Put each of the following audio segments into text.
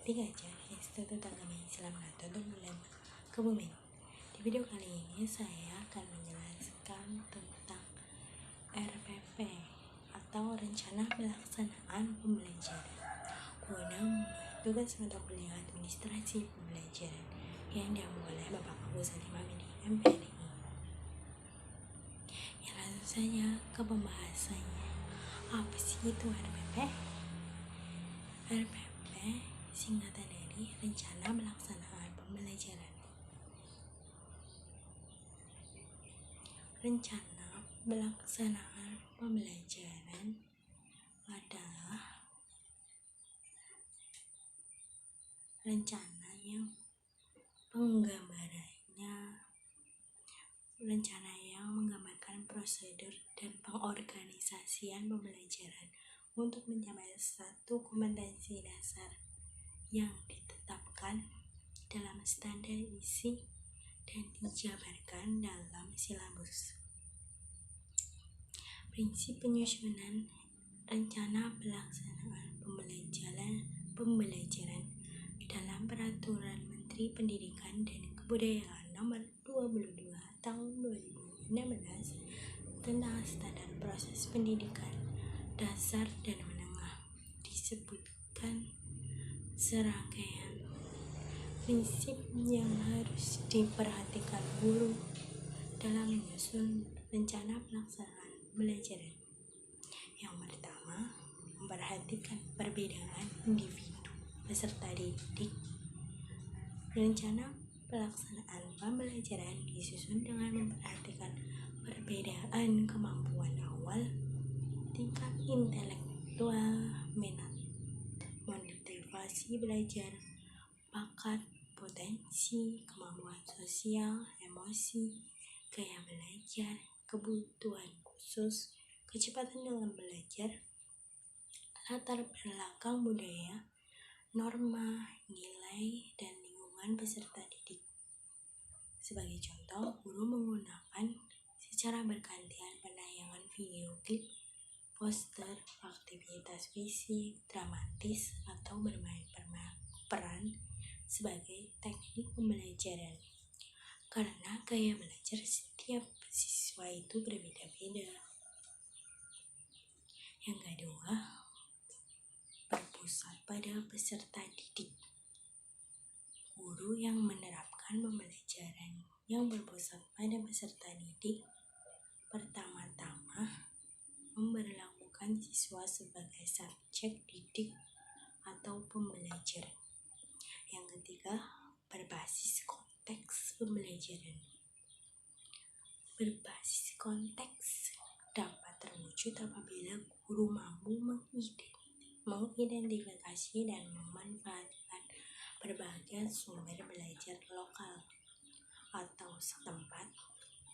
3 aja Institut Agama Islam Nahdlatul Ulama Kebumen. Di video kali ini saya akan menjelaskan tentang RPP atau Rencana Pelaksanaan Pembelajaran guna memenuhi tugas mata kuliah Administrasi Pembelajaran yang diambil oleh Bapak Agus Salim Hamidi, MPRI. Ya, langsung saja ke pembahasannya. Apa sih itu RPP? RPP singkatan dari Rencana Pelaksanaan Pembelajaran. Rencana Pelaksanaan Pembelajaran adalah rencana yang menggambarkan prosedur dan pengorganisasian pembelajaran untuk mencapai satu kompetensi dasar yang ditetapkan dalam standar isi dan dijabarkan dalam silabus. Prinsip penyusunan rencana pelaksanaan pembelajaran dalam Peraturan Menteri Pendidikan dan Kebudayaan Nomor 22 Tahun 2016 tentang standar proses pendidikan dasar dan menengah disebutkan serangkaian prinsip yang harus diperhatikan guru dalam menyusun rencana pelaksanaan pembelajaran. Yang pertama, memperhatikan perbedaan individu peserta didik. Rencana pelaksanaan pembelajaran disusun dengan memperhatikan perbedaan kemampuan awal, tingkat intelektual, minat, motivasi belajar, bakat, potensi, kemampuan sosial, emosi, gaya belajar, kebutuhan khusus, kecepatan dalam belajar, latar belakang budaya, norma, nilai, dan lingkungan peserta didik. Sebagai contoh, guru menggunakan secara bergantian penayangan video klip, poster, aktivitas fisik, dramatis, atau bermain peran sebagai teknik pembelajaran. Karena gaya belajar setiap siswa itu berbeda-beda. Yang kedua, berpusat pada peserta didik. Guru yang menerapkan pembelajaran yang berpusat pada peserta didik pertama-tama memberlakukan siswa sebagai subjek didik atau pembelajar. Yang ketiga, berbasis konteks pembelajaran. Berbasis konteks dapat terwujud apabila guru mampu mengidentifikasi dan memanfaatkan berbagai sumber belajar lokal atau setempat.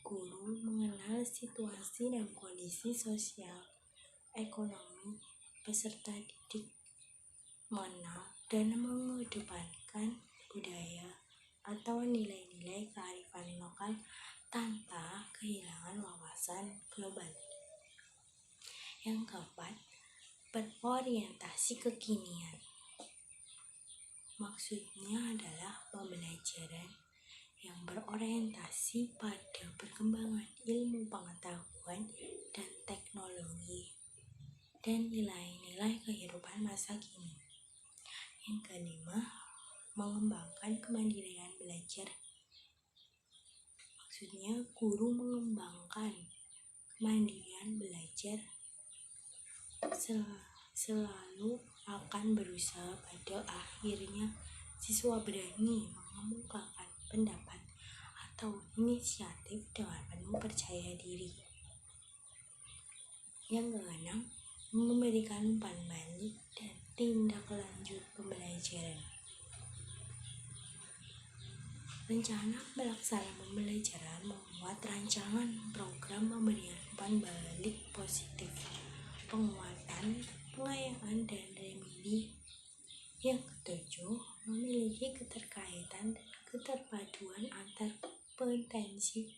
Guru mengenal situasi dan kondisi sosial, ekonomi peserta didik, mengenal dan mengedepankan budaya atau nilai-nilai kearifan lokal tanpa kehilangan wawasan global. Yang keempat, berorientasi kekinian. Maksudnya adalah pembelajaran yang berorientasi pada perkembangan ilmu pengetahuan dan teknologi dan nilai-nilai kehidupan masa kini. Yang kelima, mengembangkan kemandirian belajar. Maksudnya, guru mengembangkan kemandirian belajar selalu akan berusaha pada akhirnya siswa berani mengemukakan pendapat atau inisiatif dengan penuh percaya diri. Yang keenam, memberikan umpan balik dan tindak lanjut pembelajaran. Rencana pelaksanaan pembelajaran membuat rancangan program pemberian umpan balik positif, penguatan, pengayaan, dan remedi. Yang ketujuh, memiliki keterkaitan dan keterpaduan antar potensi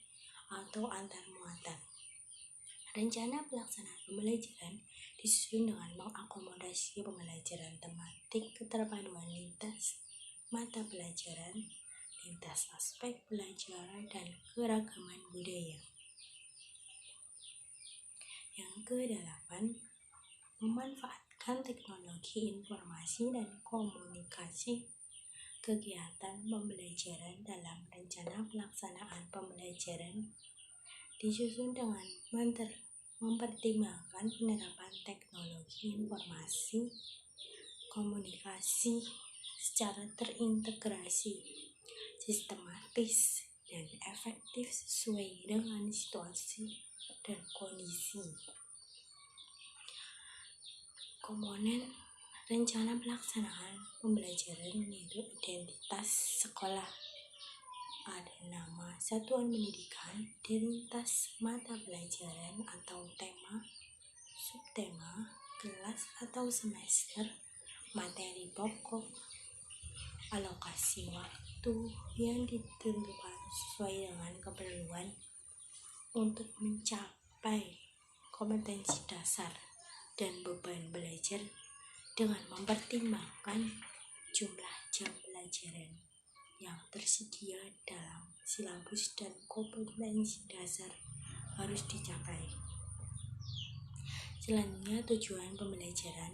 atau antar muatan. Rencana pelaksanaan pembelajaran disusun dengan mengakomodasi pembelajaran tematik, keterpaduan lintas mata pelajaran, lintas aspek pelajaran, dan keragaman budaya. Yang ke-8, memanfaatkan teknologi informasi dan komunikasi. Kegiatan pembelajaran dalam rencana pelaksanaan pembelajaran disusun dengan mempertimbangkan penerapan teknologi informasi komunikasi secara terintegrasi, sistematis, dan efektif sesuai dengan situasi dan kondisi. Komponen rencana pelaksanaan pembelajaran yaitu identitas sekolah. Ada nama satuan pendidikan, identitas mata pelajaran atau tema, subtema, kelas atau semester, materi pokok, alokasi waktu yang ditentukan sesuai dengan keperluan untuk mencapai kompetensi dasar dan beban belajar dengan mempertimbangkan jumlah jam pelajaran yang tersedia dalam silabus dan kompetensi dasar harus dicapai. Selanjutnya, tujuan pembelajaran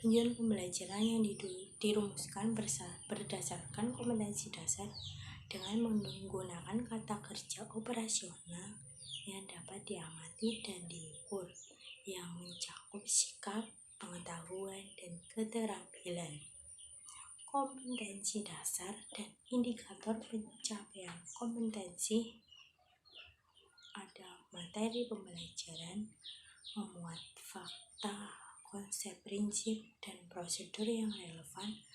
yang dirumuskan berdasarkan kompetensi dasar dengan menggunakan kata kerja operasional yang dapat diamati dan diukur, yang mencakup sikap, pengetahuan, dan keterampilan. Kompetensi dasar dan indikator pencapaian kompetensi. Ada materi pembelajaran, memuat fakta, konsep, prinsip, dan prosedur yang relevan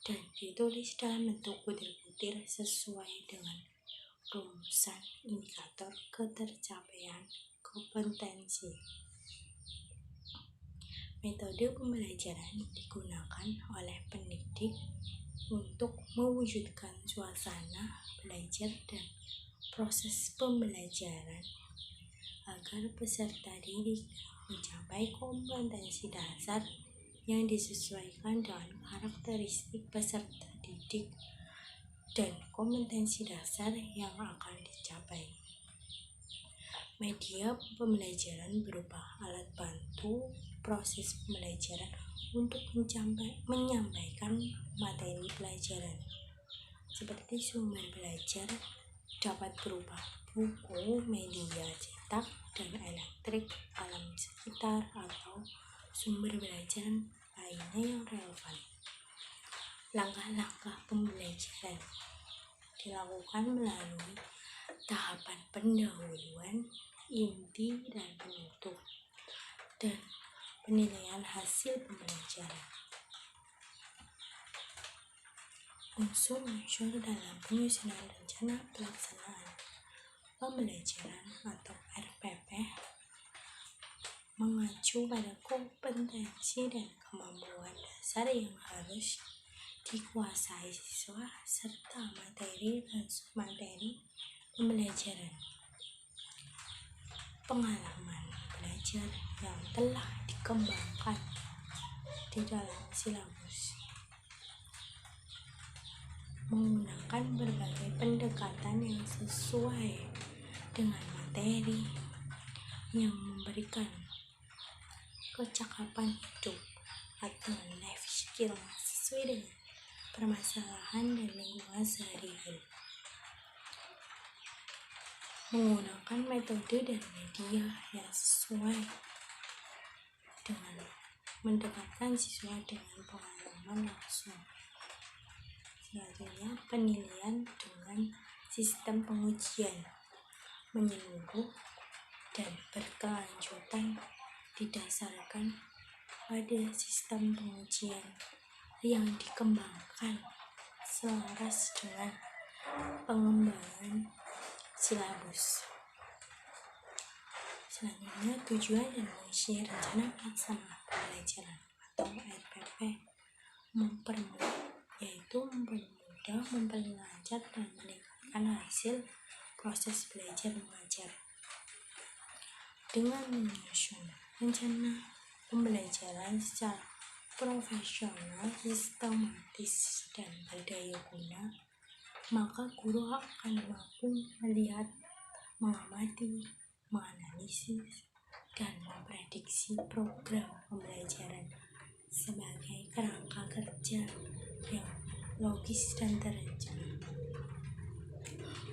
dan ditulis dalam bentuk butir-butir sesuai dengan rumusan indikator ketercapaian kompetensi. Metode pembelajaran digunakan oleh pendidik untuk mewujudkan suasana belajar dan proses pembelajaran agar peserta didik mencapai kompetensi dasar yang disesuaikan dengan karakteristik peserta didik dan kompetensi dasar yang akan dicapai. Media pembelajaran berupa alat bantu proses pembelajaran untuk menyampaikan materi pelajaran, seperti sumber belajar dapat berupa buku, media cetak dan elektrik, alam sekitar, atau sumber belajar lainnya yang relevan. Langkah-langkah pembelajaran dilakukan melalui tahapan pendahuluan, inti, dan penutup, dan penilaian hasil pembelajaran. Unsur-unsur dalam penyusunan rencana pelaksanaan pembelajaran atau RPP mengacu pada kompetensi dan kemampuan dasar yang harus dikuasai siswa serta materi dan submateri pembelajaran. Pengalaman belajar yang telah dikembangkan di dalam silabus menggunakan berbagai pendekatan yang sesuai dengan materi yang memberikan kecakapan hidup atau life skill sesuai dengan permasalahan dan lingkungan sehari-hari. Menggunakan metode dan media yang sesuai dengan mendekatkan siswa dengan pengalaman langsung. Selanjutnya, penilaian dengan sistem pengujian menyeluruh dan berkelanjutan didasarkan pada sistem pengujian yang dikembangkan selaras dengan pengembangan silabus. Selanjutnya, tujuan dan fungsi rencana pelaksanaan pembelajaran atau RPP yaitu mempermudah, memperlancar, dan meningkatkan hasil proses belajar mengajar. dengan menyusun rencana pembelajaran secara profesional, sistematis, dan berdaya guna, maka guru akan mampu melihat, mengamati, menganalisis, dan memprediksi program pembelajaran sebagai kerangka kerja yang logis dan terencana.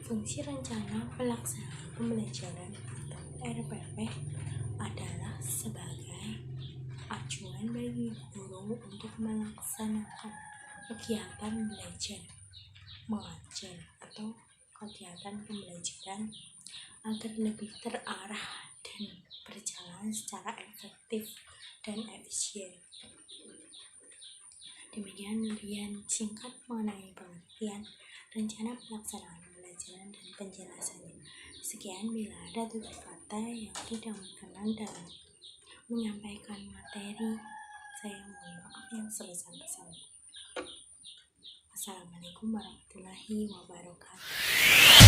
Fungsi rencana pelaksanaan pembelajaran atau RPP adalah sebagai acuan bagi guru untuk melaksanakan kegiatan belajar mengajar atau kegiatan pembelajaran agar lebih terarah dan berjalan secara efektif dan efisien. Demikian urian singkat mengenai pengertian rencana pelaksanaan pembelajaran dan penjelasannya. Sekian, bila ada tutur kata yang tidak berkenan dalam menyampaikan materi, saya mohon maaf yang sebesar-besarnya. Assalamualaikum warahmatullahi wabarakatuh.